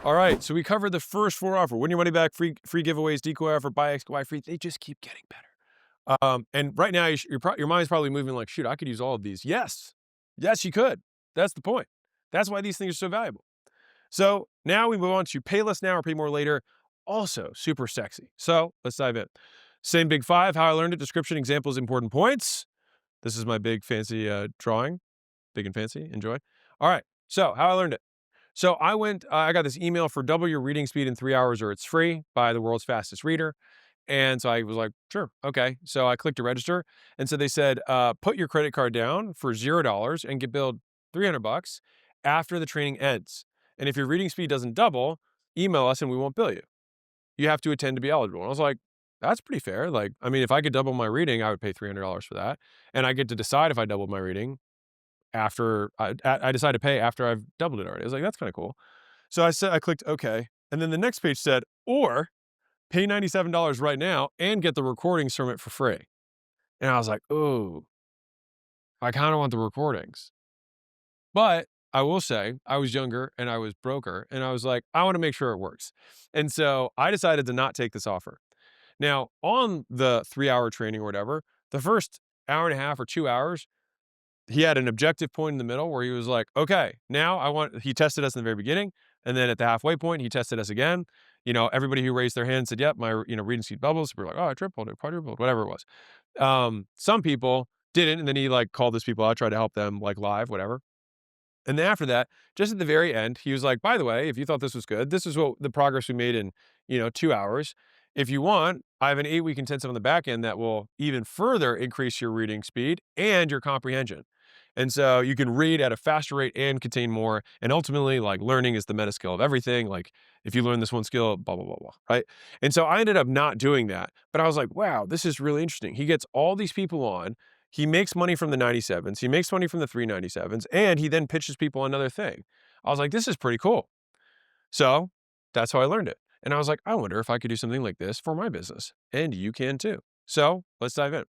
All right, so we covered the first 4 offer: win your money back, free giveaways, decoy offer, buy X, buy free. They just keep getting better. And right now, your mind's probably moving like, shoot, I could use all of these. Yes, yes, you could. That's the point. That's why these things are so valuable. So now we move on to pay less now or pay more later. Also super sexy. So let's dive in. Same big five: how I learned it, description, examples, important points. This is my big fancy drawing. Big and fancy. Enjoy. All right. So how I learned it. So I got this email for double your reading speed in 3 hours or it's free by the world's fastest reader. And so I was like, sure, okay. So I clicked to register. And so they said, put your credit card down for $0 and get billed $300 after the training ends. And if your reading speed doesn't double, email us and we won't bill you. You have to attend to be eligible. And I was like, that's pretty fair. Like, I mean, if I could double my reading, I would pay $300 for that. And I get to decide if I doubled my reading after I decide to pay after I've doubled it already. I was like, that's kind of cool. So I clicked okay. And then the next page said, or pay $97 right now and get the recordings from it for free. And I was like, oh, I kind of want the recordings. But I will say I was younger and I was broker and I was like, I want to make sure it works. And so I decided to not take this offer. Now, on the 3 hour training or whatever, the first hour and a half or 2 hours, he had an objective point in the middle where he was like, okay, now he tested us in the very beginning. And then at the halfway point, he tested us again. Everybody who raised their hand said, yep, my, reading speed bubbles. We're like, oh, I tripled it, quadrupled, whatever it was. Some people didn't. And then he like called those people out, tried to help them like live, whatever. And then after that, just at the very end, he was like, by the way, if you thought this was good, this is what the progress we made in, 2 hours. If you want, I have an 8-week intensive on the back end that will even further increase your reading speed and your comprehension. And so you can read at a faster rate and contain more. And ultimately, like learning is the meta skill of everything. Like if you learn this one skill, blah, blah, blah, blah. Right. And so I ended up not doing that. But I was like, wow, this is really interesting. He gets all these people on. He makes money from the 97s. He makes money from the 397s. And he then pitches people another thing. I was like, this is pretty cool. So that's how I learned it. And I was like, I wonder if I could do something like this for my business. And you can too. So let's dive in.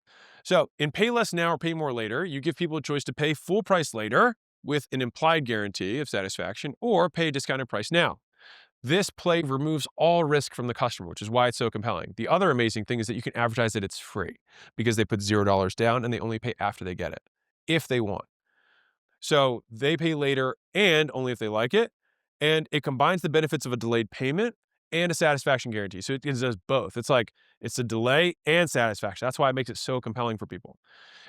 So in pay less now or pay more later, you give people a choice to pay full price later with an implied guarantee of satisfaction or pay a discounted price now. This play removes all risk from the customer, which is why it's so compelling. The other amazing thing is that you can advertise that it's free because they put $0 down and they only pay after they get it, if they want. So they pay later and only if they like it. And it combines the benefits of a delayed payment and a satisfaction guarantee. So it does both. It's like it's a delay and satisfaction. That's why it makes it so compelling for people.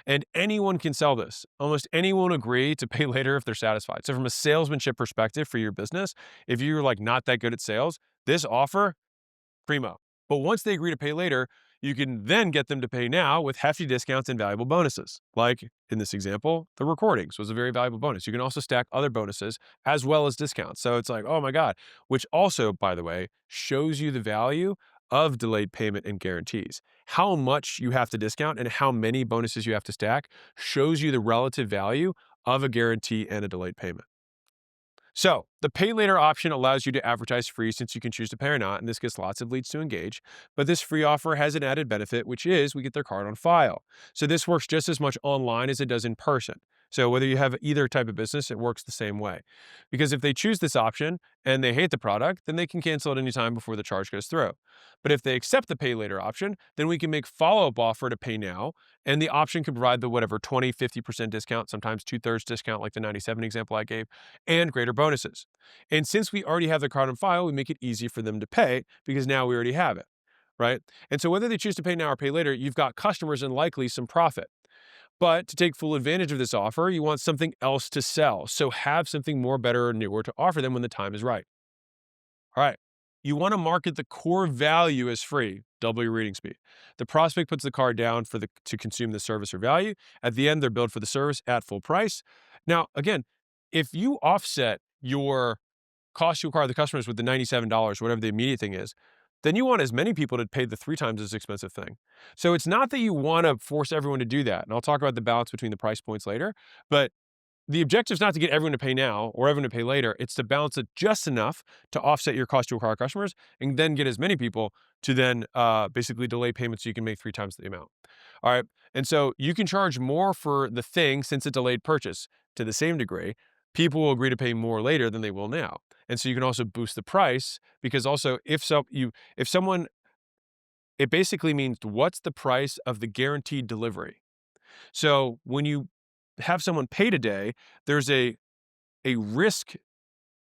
And anyone can sell this. Almost anyone will agree to pay later if they're satisfied. So from a salesmanship perspective for your business, if you're like not that good at sales, this offer, primo. But once they agree to pay later, you can then get them to pay now with hefty discounts and valuable bonuses. Like in this example, the recordings was a very valuable bonus. You can also stack other bonuses as well as discounts. So it's like, oh my God, which also, by the way, shows you the value of delayed payment and guarantees. How much you have to discount and how many bonuses you have to stack shows you the relative value of a guarantee and a delayed payment. So the pay later option allows you to advertise free since you can choose to pay or not, and this gets lots of leads to engage. But this free offer has an added benefit, which is we get their card on file. So this works just as much online as it does in person. So whether you have either type of business, it works the same way. Because if they choose this option and they hate the product, then they can cancel at any time before the charge goes through. But if they accept the pay later option, then we can make follow-up offer to pay now, and the option can provide the whatever 20, 50% discount, sometimes 2/3 discount like the 97 example I gave, and greater bonuses. And since we already have the card on file, we make it easy for them to pay because now we already have it, right? And so whether they choose to pay now or pay later, you've got customers and likely some profit. But to take full advantage of this offer, you want something else to sell. So have something more, better, or newer to offer them when the time is right. All right. You want to market the core value as free, double your reading speed. The prospect puts the card down to consume the service or value. At the end, they're billed for the service at full price. Now, again, if you offset your cost to acquire the customers with the $97, whatever the immediate thing is, then you want as many people to pay the 3 times as expensive thing. So it's not that you want to force everyone to do that. And I'll talk about the balance between the price points later, but the objective is not to get everyone to pay now or everyone to pay later. It's to balance it just enough to offset your cost to acquire customers and then get as many people to then basically delay payments so you can make 3 times the amount. All right. And so you can charge more for the thing since a delayed purchase to the same degree. People will agree to pay more later than they will now. And so you can also boost the price, because also if someone, it basically means what's the price of the guaranteed delivery. So when you have someone pay today, there's a risk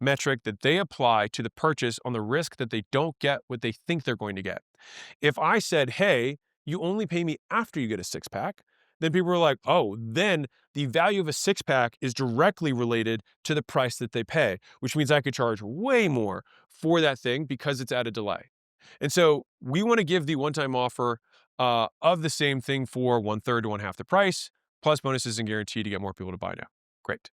metric that they apply to the purchase on the risk that they don't get what they think they're going to get. If I said, hey, you only pay me after you get a six pack, then people were like, oh, then the value of a six pack is directly related to the price that they pay, which means I could charge way more for that thing because it's at a delay. And so we want to give the one-time offer of the same thing for 1/3 to 1/2 the price, plus bonuses and guarantee to get more people to buy now. Great.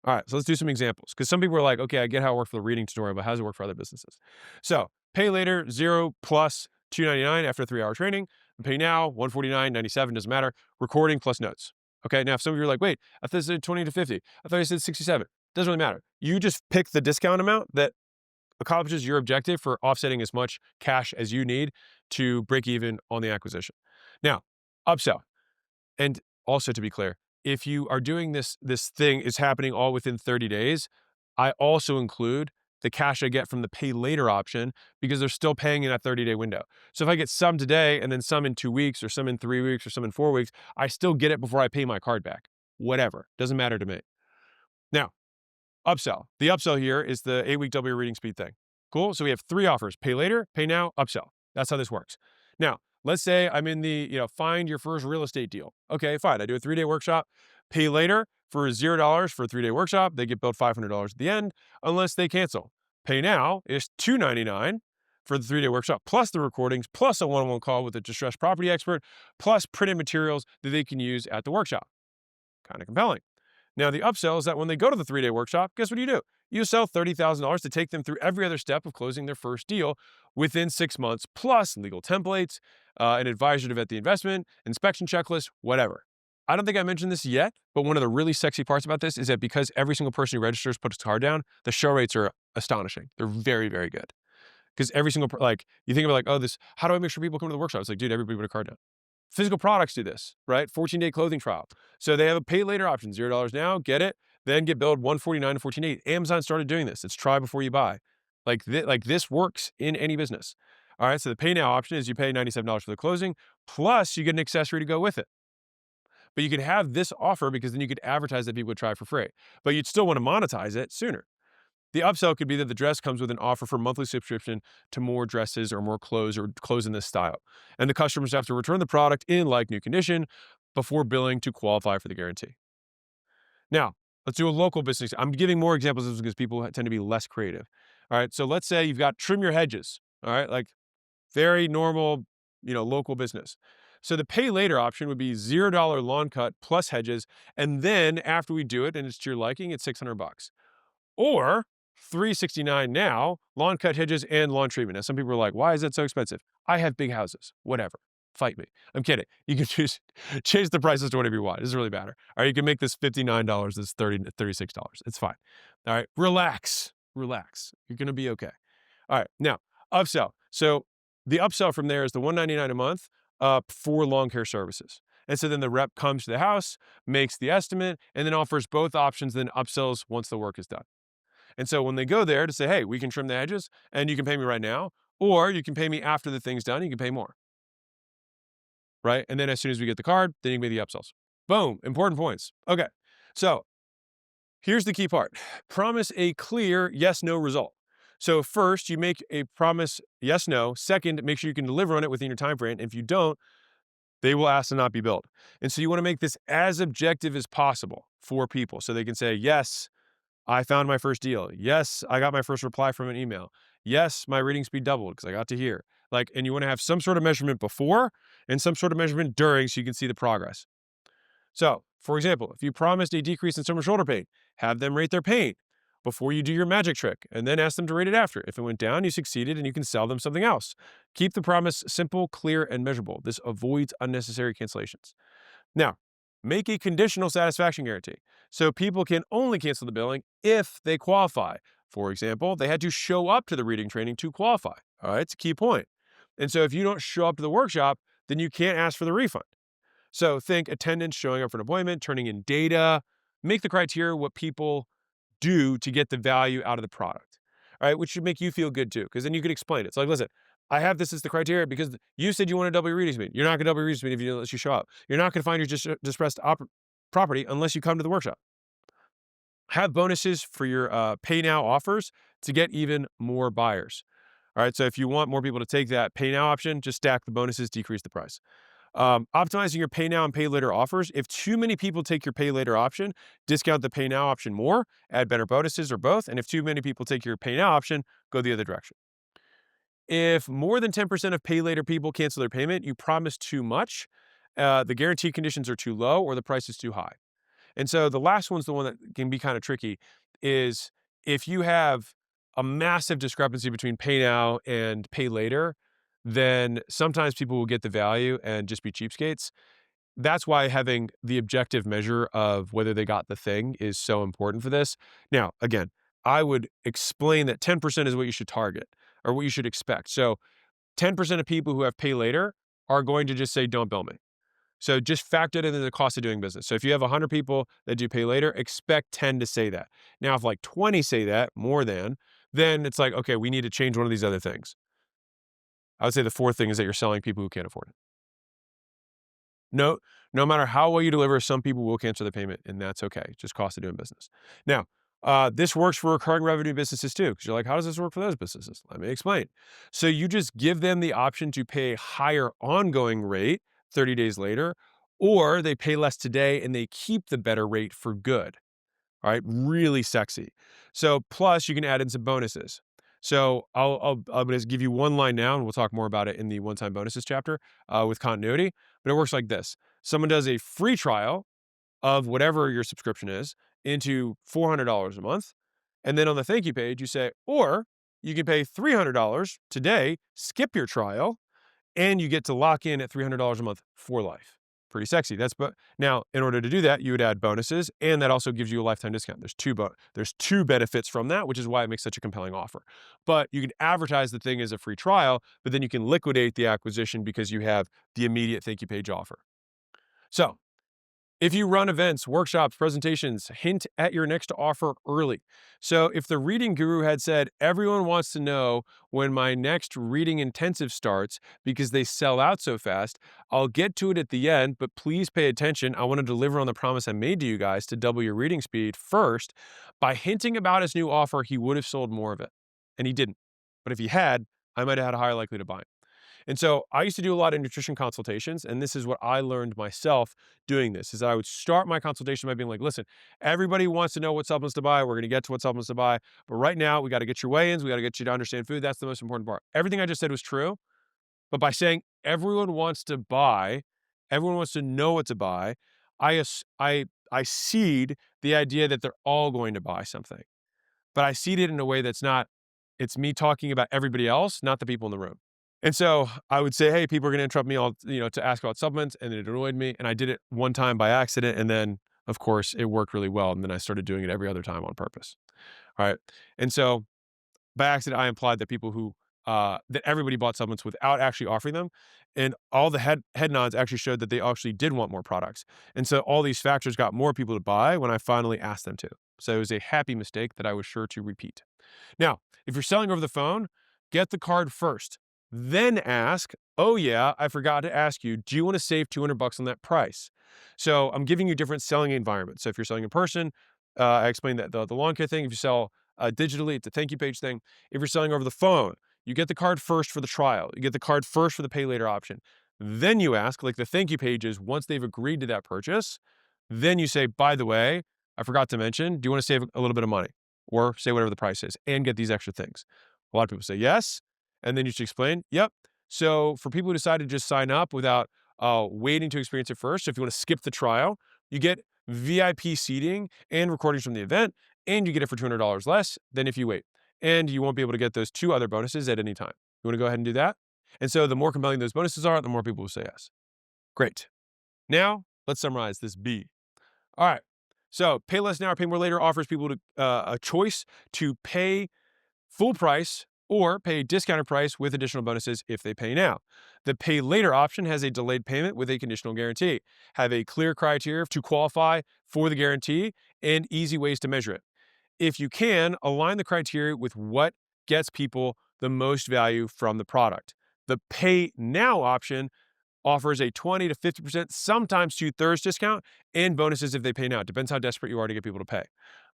All right, so let's do some examples, because some people are like, okay, I get how it worked for the reading tutorial, but how does it work for other businesses? So pay later, 0 plus $299 after 3-hour training. Pay now, $149.97, doesn't matter. Recording plus notes. Okay, now if some of you are like, wait, I thought it said 20 to 50. I thought it said 67. Doesn't really matter. You just pick the discount amount that accomplishes your objective for offsetting as much cash as you need to break even on the acquisition. Now, upsell. And also, to be clear, if you are doing this thing is happening all within 30 days, I also include the cash I get from the pay later option, because they're still paying in that 30-day window. So if I get some today and then some in 2 weeks or some in 3 weeks or some in 4 weeks, I still get it before I pay my card back. Whatever. Doesn't matter to me. Now, upsell. The upsell here is the 8-week double your reading speed thing. Cool. So we have 3 offers: pay later, pay now, upsell. That's how this works. Now, let's say I'm in the, find your first real estate deal. Okay, fine. I do a 3-day workshop. Pay later for $0 for a 3-day workshop. They get billed $500 at the end unless they cancel. Pay now is $299 for the 3-day workshop, plus the recordings, plus a one-on-one call with a distressed property expert, plus printed materials that they can use at the workshop. Kind of compelling. Now, the upsell is that when they go to the 3-day workshop, guess what do? You sell $30,000 to take them through every other step of closing their first deal within 6 months, plus legal templates, an advisor to vet the investment, inspection checklist, whatever. I don't think I mentioned this yet, but one of the really sexy parts about this is that because every single person who registers puts a card down, the show rates are astonishing. They're very, very good. Because every single, you think about how do I make sure people come to the workshop? It's like, dude, everybody put a card down. Physical products do this, right? 14-day clothing trial. So they have a pay later option, $0 now, get it, then get billed $149 to 14 days. Amazon started doing this. It's try before you buy. This works in any business. All right, so the pay now option is you pay $97 for the closing, plus you get an accessory to go with it. But you could have this offer because then you could advertise that people would try for free. But you'd still want to monetize it sooner. The upsell could be that the dress comes with an offer for monthly subscription to more dresses or more clothes or clothes in this style. And the customers have to return the product in like new condition before billing to qualify for the guarantee. Now, let's do a local business. I'm giving more examples of this because people tend to be less creative. All right, so let's say you've got trim your hedges. All right, like very normal, local business. So the pay later option would be $0 lawn cut plus hedges. And then after we do it and it's to your liking, it's $600. Or $369 now, lawn cut, hedges, and lawn treatment. Now, some people are like, why is that so expensive? I have big houses. Whatever. Fight me. I'm kidding. You can change the prices to whatever you want. It doesn't really matter. All right, you can make this $59, this $36. It's fine. All right, relax. You're going to be okay. All right, now, upsell. So the upsell from there is the $199 a month for lawn care services. And so then the rep comes to the house, makes the estimate, and then offers both options, then upsells once the work is done. And so when they go there to say, hey, we can trim the edges and you can pay me right now, or you can pay me after the thing's done, you can pay more. Right? And then as soon as we get the card, then you can make the upsells. Boom. Important points. Okay. So here's the key part. Promise a clear yes, no result. So first, you make a promise yes, no. Second, make sure you can deliver on it within your time frame. If you don't, they will ask to not be billed. And so you want to make this as objective as possible for people so they can say, yes, I found my first deal. Yes, I got my first reply from an email. Yes, my reading speed doubled because I got to hear. And you want to have some sort of measurement before and some sort of measurement during so you can see the progress. So, for example, if you promised a decrease in summer shoulder pain, have them rate their pain before you do your magic trick and then ask them to rate it after. If it went down, you succeeded and you can sell them something else. Keep the promise simple, clear, and measurable. This avoids unnecessary cancellations. Now, make a conditional satisfaction guarantee. So people can only cancel the billing if they qualify. For example, they had to show up to the reading training to qualify. All right, it's a key point. And so if you don't show up to the workshop, then you can't ask for the refund. So think attendance, showing up for an appointment, turning in data, make the criteria what people do to get the value out of the product. right? Which should make you feel good too, because then you could explain it. It's like, listen, I have this as the criteria because you said you want to double your reading speed. You're not going to double your reading speed if you unless you show up. You're not going to find your distressed property unless you come to the workshop. Have bonuses for your pay now offers to get even more buyers. All right. So if you want more people to take that pay now option, just stack the bonuses, decrease the price. Optimizing your pay now and pay later offers. If too many people take your pay later option, discount the pay now option more, add better bonuses or both. And if too many people take your pay now option, go the other direction. If more than 10% of pay later people cancel their payment, you promise too much, the guarantee conditions are too low, or the price is too high. And so the last one's the one that can be kind of tricky is if you have a massive discrepancy between pay now and pay later, then sometimes people will get the value and just be cheapskates. That's why having the objective measure of whether they got the thing is so important for this. Now, again, I would explain that 10% is what you should target or what you should expect. So 10% of people who have pay later are going to just say, don't bill me. So just factor it into the cost of doing business. So if you have 100 people that do pay later, expect 10 to say that. Now, if like 20 say that, more than, then it's like, okay, we need to change one of these other things. I would say the fourth thing is that you're selling people who can't afford it. No, no matter how well you deliver, some people will cancel the payment, and that's okay. Just cost of doing business. Now, this works for recurring revenue businesses too, because you're like, how does this work for those businesses? Let me explain. So you just give them the option to pay a higher ongoing rate 30 days later, or they pay less today and they keep the better rate for good. All right, really sexy. So plus you can add in some bonuses. So I'm going to give you one line now, and we'll talk more about it in the one-time bonuses chapter with continuity. But it works like this: someone does a free trial of whatever your subscription is into $400 a month, and then on the thank you page you say, or you can pay $300 today, skip your trial, and you get to lock in at $300 a month for life. Pretty sexy. But now, in order to do that, you would add bonuses, and that also gives you a lifetime discount. There's two benefits from that, which is why it makes such a compelling offer. But you can advertise the thing as a free trial, but then you can liquidate the acquisition because you have the immediate thank you page offer. So if you run events, workshops, presentations, hint at your next offer early. So if the reading guru had said, everyone wants to know when my next reading intensive starts because they sell out so fast, I'll get to it at the end, but please pay attention. I want to deliver on the promise I made to you guys to double your reading speed first. By hinting about his new offer, he would have sold more of it. And he didn't. But if he had, I might have had a higher likelihood of buying. And so I used to do a lot of nutrition consultations, and this is what I learned myself doing this, is that I would start my consultation by being like, listen, everybody wants to know what supplements to buy. We're going to get to what supplements to buy. But right now, we got to get your weigh-ins. We got to get you to understand food. That's the most important part. Everything I just said was true. But by saying everyone wants to buy, everyone wants to know what to buy, I seed the idea that they're all going to buy something. But I seed it in a way that's not, it's me talking about everybody else, not the people in the room. And so I would say, hey, people are going to interrupt me all, to ask about supplements. And it annoyed me. And I did it one time by accident. And then, of course, it worked really well. And then I started doing it every other time on purpose. All right. And so by accident, I implied that people who, that everybody bought supplements without actually offering them. And all the head nods actually showed that they actually did want more products. And so all these factors got more people to buy when I finally asked them to. So it was a happy mistake that I was sure to repeat. Now, if you're selling over the phone, get the card first. Then ask, oh yeah, I forgot to ask you, do you want to save $200 on that price? So I'm giving you different selling environments. So if you're selling in person, I explained that the lawn care thing. If you sell digitally, it's a thank you page thing. If you're selling over the phone, you get the card first for the trial. You get the card first for the pay later option. Then you ask, like the thank you pages, once they've agreed to that purchase, then you say, by the way, I forgot to mention, do you want to save a little bit of money? Or say whatever the price is and get these extra things. A lot of people say yes. And then you should explain, yep. So for people who decide to just sign up without waiting to experience it first, so if you want to skip the trial, you get VIP seating and recordings from the event, and you get it for $200 less than if you wait. And you won't be able to get those two other bonuses at any time. You want to go ahead and do that? And so the more compelling those bonuses are, the more people will say yes. Great. Now, let's summarize this B. All right. So pay less now or pay more later offers people a choice to pay full price or pay a discounted price with additional bonuses if they pay now. The pay later option has a delayed payment with a conditional guarantee. Have a clear criteria to qualify for the guarantee and easy ways to measure it. If you can, align the criteria with what gets people the most value from the product. The Pay Now option offers a 20 to 50%, sometimes 2/3 discount, and bonuses if they pay now. It depends how desperate you are to get people to pay.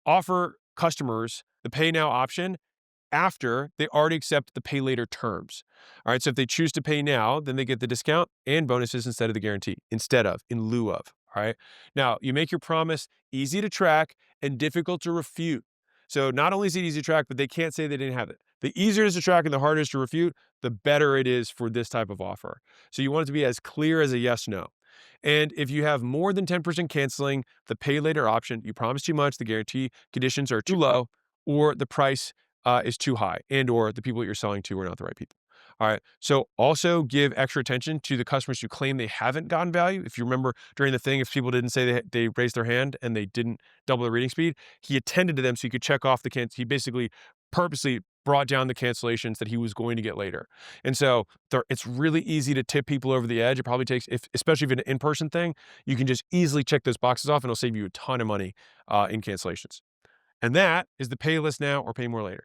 Offer customers the Pay Now option after they already accept the pay later terms. All right. So if they choose to pay now, then they get the discount and bonuses instead of the guarantee, in lieu of. All right. Now, you make your promise easy to track and difficult to refute. So not only is it easy to track, but they can't say they didn't have it. The easier it is to track and the harder it is to refute, the better it is for this type of offer. So you want it to be as clear as a yes, no. And if you have more than 10% canceling the pay later option, you promise too much, the guarantee conditions are too low, or the price is too high, and or the people that you're selling to are not the right people. All right. So also give extra attention to the customers who claim they haven't gotten value. If you remember during the thing, if people didn't say they raised their hand and they didn't double the reading speed, he attended to them so he could check off the He basically purposely brought down the cancellations that he was going to get later. And so it's really easy to tip people over the edge. It probably takes, especially if it's an in-person thing, you can just easily check those boxes off and it'll save you a ton of money in cancellations. And that is the Pay Less Now or Pay More Later.